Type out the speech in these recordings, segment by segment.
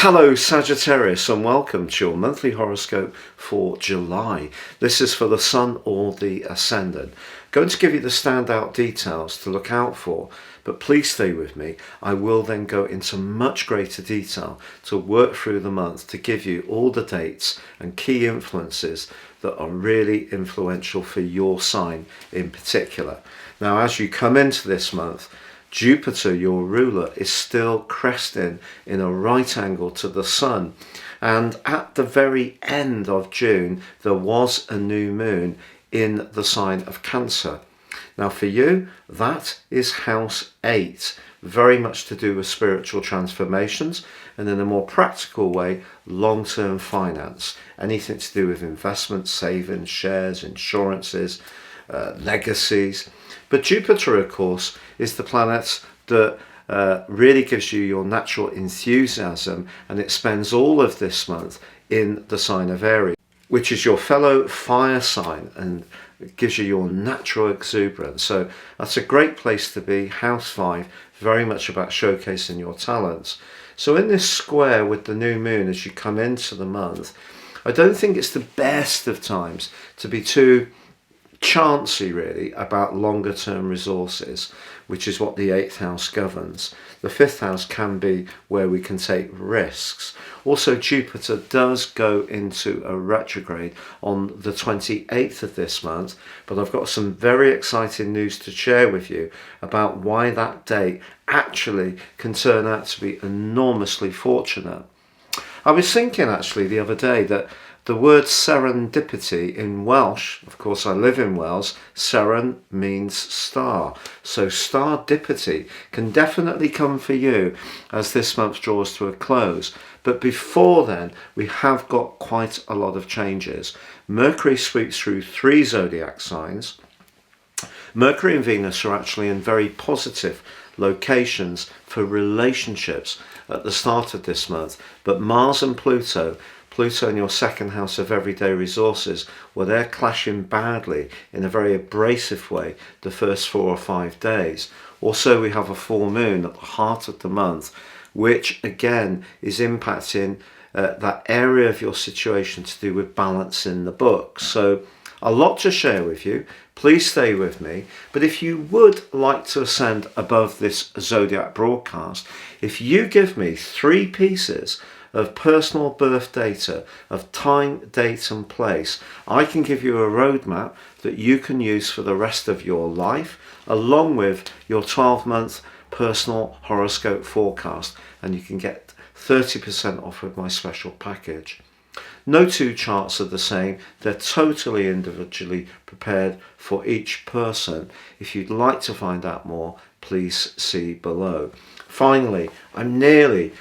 Hello Sagittarius, and welcome to your monthly horoscope for July. This is for the Sun or the Ascendant. Going to give you the standout details to look out for, but please stay with me. I will then go into much greater detail to work through the month to give you all the dates and key influences that are really influential for your sign in particular. Now, as you come into this month, Jupiter, your ruler, is still cresting in a right angle to the Sun. And at the very end of June, there was a new moon in the sign of Cancer. Now for you, that is house 8, very much to do with spiritual transformations, and in a more practical way, long-term finance. Anything to do with investments, savings, shares, insurances, legacies. But Jupiter, of course, is the planet that really gives you your natural enthusiasm, and it spends all of this month in the sign of Aries, which is your fellow fire sign, and it gives you your natural exuberance. So that's a great place to be. House 5, very much about showcasing your talents. So in this square with the new moon as you come into the month, I don't think it's the best of times to be too chancy really about longer term resources, which is what the 8th house governs. The 5th house can be where we can take risks. Also, Jupiter does go into a retrograde on the 28th of this month, but I've got some very exciting news to share with you about why that date actually can turn out to be enormously fortunate. I was thinking actually the other day that the word serendipity in Welsh, of course I live in Wales, seren means star. So stardipity can definitely come for you as this month draws to a close. But before then, we have got quite a lot of changes. Mercury sweeps through 3 zodiac signs. Mercury and Venus are actually in very positive locations for relationships at the start of this month. But Mars and Pluto in your 2nd house of everyday resources, well, they're clashing badly in a very abrasive way the first 4 or 5 days. Also, we have a full moon at the heart of the month, which again is impacting that area of your situation to do with balancing the books. So a lot to share with you. Please stay with me. But if you would like to ascend above this zodiac broadcast, if you give me 3 pieces of personal birth data of time, date and place, I can give you a roadmap that you can use for the rest of your life, along with your 12-month personal horoscope forecast, and you can get 30% off with my special package. No 2 charts are the same. They're totally individually prepared for each person. If you'd like to find out more, please see below. Finally, I'm nearly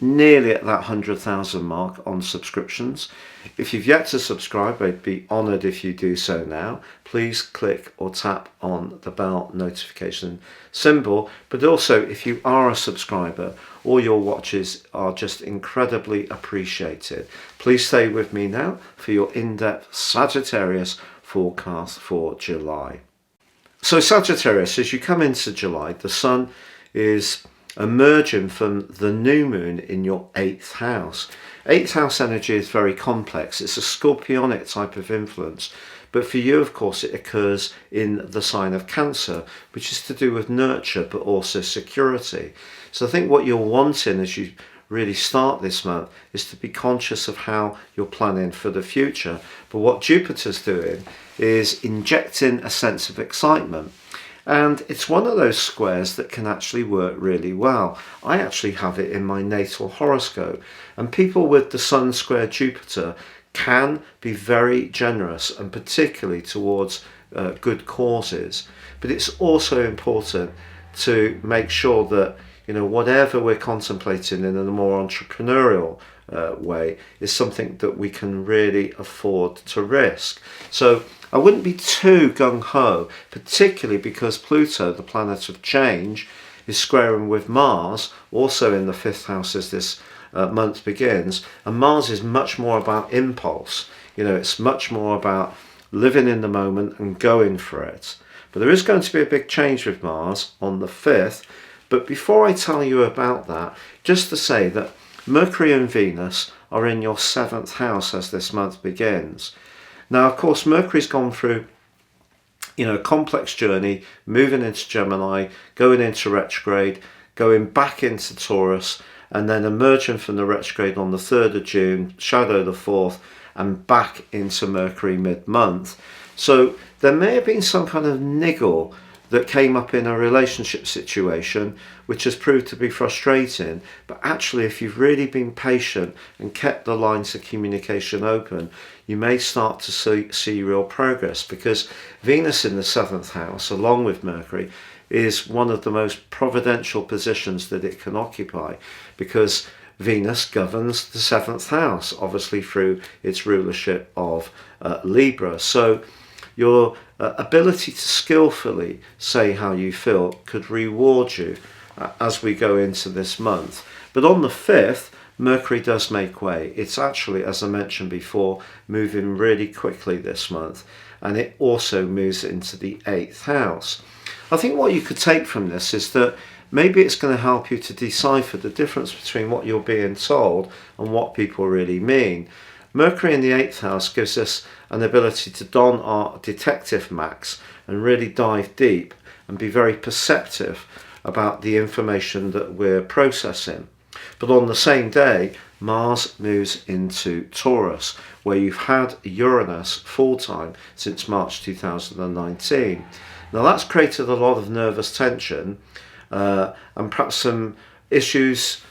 at that 100,000 mark on subscriptions. If you've yet to subscribe, I'd be honoured if you do so now. Please click or tap on the bell notification symbol. But also, if you are a subscriber, all your watches are just incredibly appreciated. Please stay with me now for your in-depth Sagittarius forecast for July. So Sagittarius, as you come into July, the Sun is emerging from the new moon in your 8th house. 8th house energy is very complex. It's a scorpionic type of influence. But for you, of course, it occurs in the sign of Cancer, which is to do with nurture, but also security. So I think what you're wanting as you really start this month is to be conscious of how you're planning for the future. But what Jupiter's doing is injecting a sense of excitement. And it's one of those squares that can actually work really well. I actually have it in my natal horoscope. And people with the Sun square Jupiter can be very generous, and particularly towards good causes. But it's also important to make sure that, you know, whatever we're contemplating in a more entrepreneurial way is something that we can really afford to risk. So I wouldn't be too gung-ho, particularly because Pluto, the planet of change, is squaring with Mars, also in the 5th house as this month begins. And Mars is much more about impulse. You know, it's much more about living in the moment and going for it. But there is going to be a big change with Mars on the 5th. But before I tell you about that, just to say that Mercury and Venus are in your 7th house as this month begins. Now, of course, Mercury's gone through a complex journey, moving into Gemini, going into retrograde, going back into Taurus, and then emerging from the retrograde on the 3rd of June, shadow the 4th, and back into Mercury mid-month. So there may have been some kind of niggle that came up in a relationship situation, which has proved to be frustrating. But actually, if you've really been patient and kept the lines of communication open, you may start to see real progress, because Venus in the 7th house, along with Mercury, is one of the most providential positions that it can occupy, because Venus governs the 7th house, obviously through its rulership of Libra. So your ability to skillfully say how you feel could reward you as we go into this month. But on the 5th, Mercury does make way. It's actually, as I mentioned before, moving really quickly this month, and it also moves into the 8th house. I think what you could take from this is that maybe it's going to help you to decipher the difference between what you're being told and what people really mean. Mercury in the 8th house gives us an ability to don our detective max and really dive deep and be very perceptive about the information that we're processing. But on the same day, Mars moves into Taurus, where you've had Uranus full-time since March 2019. Now that's created a lot of nervous tension and perhaps some issues,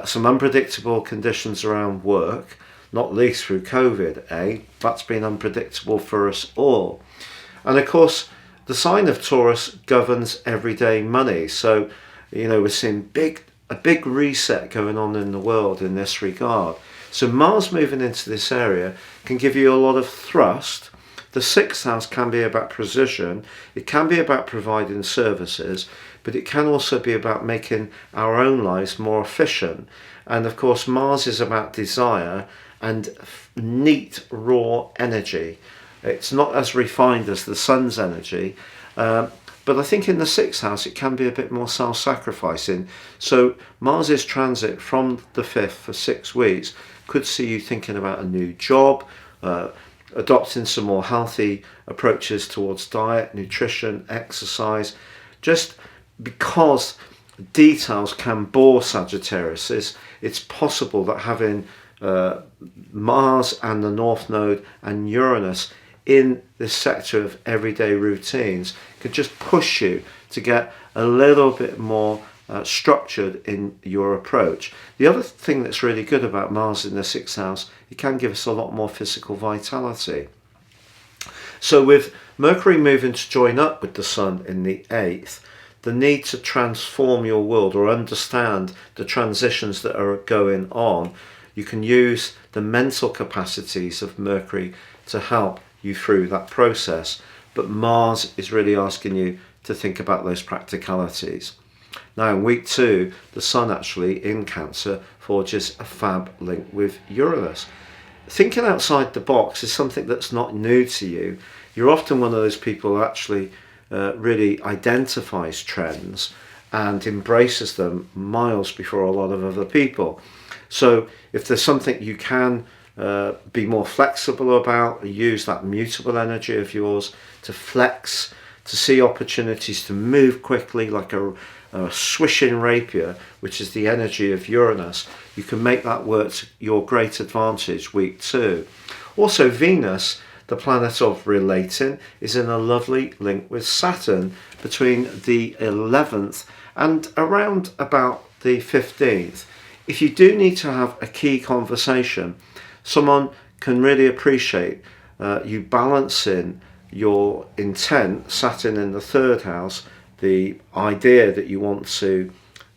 some unpredictable conditions around work, not least through COVID, That's been unpredictable for us all. And of course, the sign of Taurus governs everyday money. So, we're seeing a big reset going on in the world in this regard. So Mars moving into this area can give you a lot of thrust. The 6th house can be about precision. It can be about providing services, but it can also be about making our own lives more efficient. And of course, Mars is about desire and neat, raw energy. It's not as refined as the sun's energy, but I think in the 6th house it can be a bit more self-sacrificing. So Mars's transit from the 5th for 6 weeks could see you thinking about a new job, adopting some more healthy approaches towards diet, nutrition, exercise, just because details can bore Sagittarius. It's possible that having Mars and the North Node and Uranus in this sector of everyday routines could just push you to get a little bit more structured in your approach. The other thing that's really good about Mars in the 6th house, it can give us a lot more physical vitality. So with Mercury moving to join up with the Sun in the 8th, the need to transform your world or understand the transitions that are going on, you can use the mental capacities of Mercury to help you through that process. But Mars is really asking you to think about those practicalities. Now in week 2, the Sun actually in Cancer forges a fab link with Uranus. Thinking outside the box is something that's not new to you. You're often one of those people who actually really identifies trends and embraces them miles before a lot of other people. So if there's something you can be more flexible about, use that mutable energy of yours to flex, to see opportunities to move quickly like a swishing rapier, which is the energy of Uranus, you can make that work to your great advantage week 2. Also Venus, the planet of relating, is in a lovely link with Saturn between the 11th and around about the 15th. If you do need to have a key conversation, someone can really appreciate you balancing your intent, Saturn in the 3rd house, the idea that you want to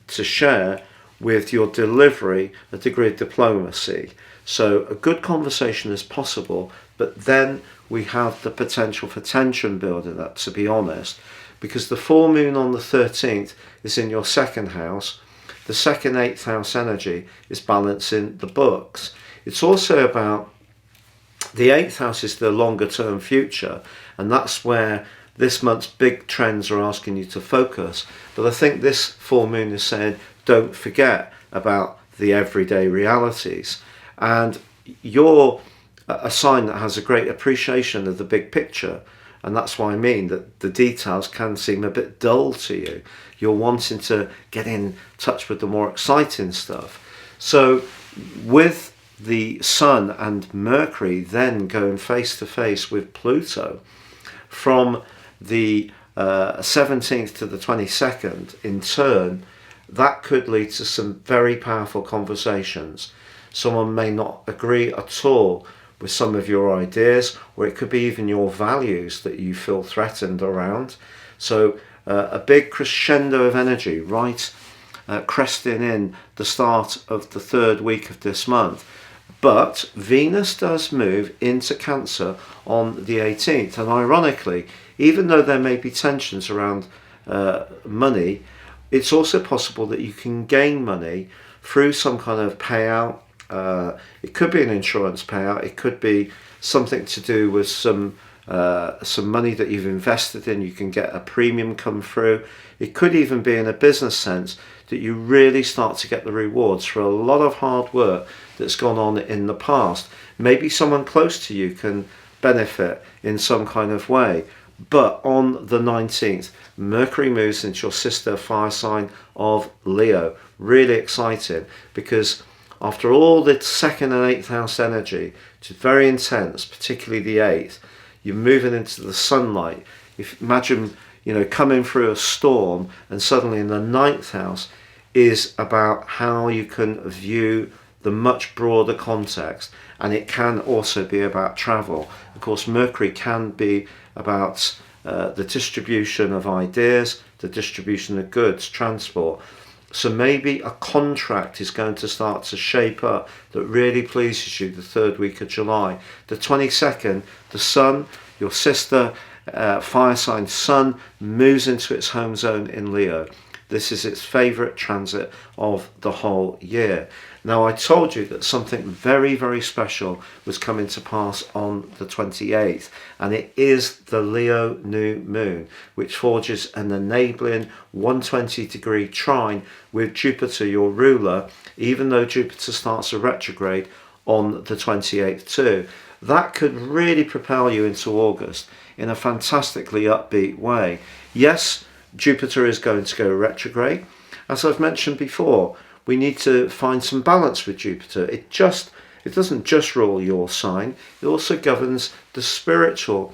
share, with your delivery, a degree of diplomacy. So a good conversation is possible, but then we have the potential for tension building up, to be honest, because the full moon on the 13th is in your 2nd house. The 2nd 8th house energy is balancing the books. It's also about the 8th house is the longer term future, and that's where this month's big trends are asking you to focus. But I think this full moon is saying don't forget about the everyday realities. And you're a sign that has a great appreciation of the big picture. And that's why I mean that the details can seem a bit dull to you. You're wanting to get in touch with the more exciting stuff. So with the Sun and Mercury then going face to face with Pluto from the 17th to the 22nd in turn, that could lead to some very powerful conversations. Someone may not agree at all with some of your ideas, or it could be even your values that you feel threatened around. So a big crescendo of energy, right, cresting in the start of the third week of this month. But Venus does move into Cancer on the 18th, and ironically, even though there may be tensions around money, it's also possible that you can gain money through some kind of payout. It could be an insurance payout. It could be something to do with some money that you've invested in. You can get a premium come through. It could even be in a business sense that you really start to get the rewards for a lot of hard work that's gone on in the past. Maybe someone close to you can benefit in some kind of way. But on the 19th, Mercury moves into your sister fire sign of Leo. Really exciting, because after all the second and eighth house energy, which is very intense, particularly the eighth, you're moving into the sunlight. Imagine, coming through a storm, and suddenly in the ninth house is about how you can view the much broader context, and it can also be about travel. Of course, Mercury can be about the distribution of ideas, the distribution of goods, transport. So maybe a contract is going to start to shape up that really pleases you the third week of July. The 22nd, the Sun, your sister fire sign Sun, moves into its home zone in Leo. This is its favourite transit of the whole year. Now, I told you that something very, very special was coming to pass on the 28th, and it is the Leo new moon, which forges an enabling 120-degree trine with Jupiter, your ruler, even though Jupiter starts a retrograde on the 28th too. That could really propel you into August in a fantastically upbeat way. Yes, Jupiter is going to go retrograde. As I've mentioned before, we need to find some balance with Jupiter. It doesn't just rule your sign, it also governs the spiritual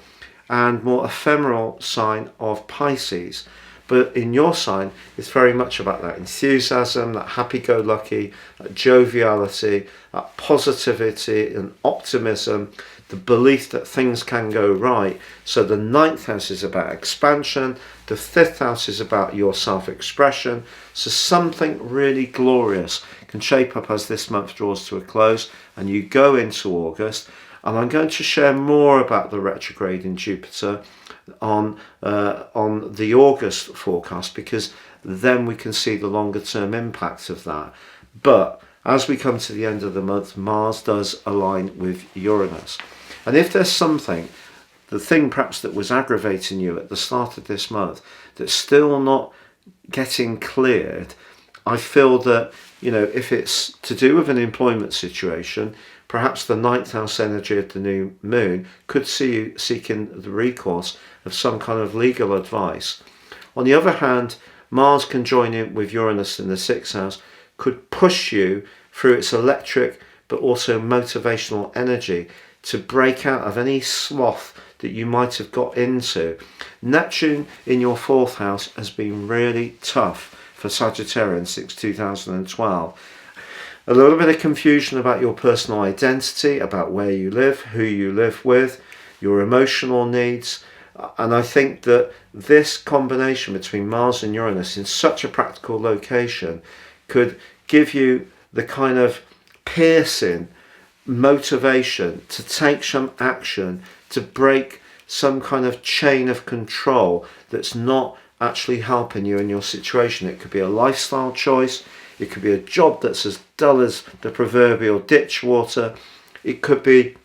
and more ephemeral sign of Pisces. But in your sign, it's very much about that enthusiasm, that happy-go-lucky, that joviality, that positivity and optimism, the belief that things can go right. So the ninth house is about expansion, the fifth house is about your self-expression. So something really glorious can shape up as this month draws to a close and you go into August. And I'm going to share more about the retrograde in Jupiter on the August forecast, because then we can see the longer term impact of that. But as we come to the end of the month, Mars does align with Uranus. And if there's something, the thing perhaps that was aggravating you at the start of this month that's still not getting cleared, I feel that, if it's to do with an employment situation, perhaps the ninth house energy of the new moon could see you seeking the recourse of some kind of legal advice. On the other hand, Mars can join in with Uranus in the sixth house, could push you through its electric but also motivational energy to break out of any sloth that you might have got into. Neptune in your fourth house has been really tough for Sagittarians since 2012. A little bit of confusion about your personal identity, about where you live, who you live with, your emotional needs. And I think that this combination between Mars and Uranus in such a practical location could give you the kind of piercing motivation to take some action, to break some kind of chain of control that's not actually helping you in your situation. It could be a lifestyle choice. It could be a job that's as dull as the proverbial ditch water. It could be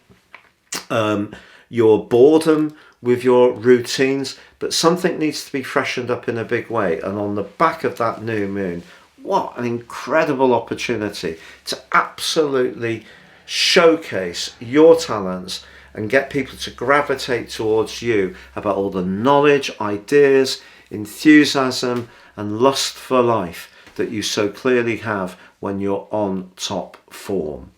your boredom with your routines, but something needs to be freshened up in a big way. And on the back of that new moon, What an incredible opportunity to absolutely showcase your talents and get people to gravitate towards you about all the knowledge, ideas, enthusiasm and lust for life that you so clearly have when you're on top form.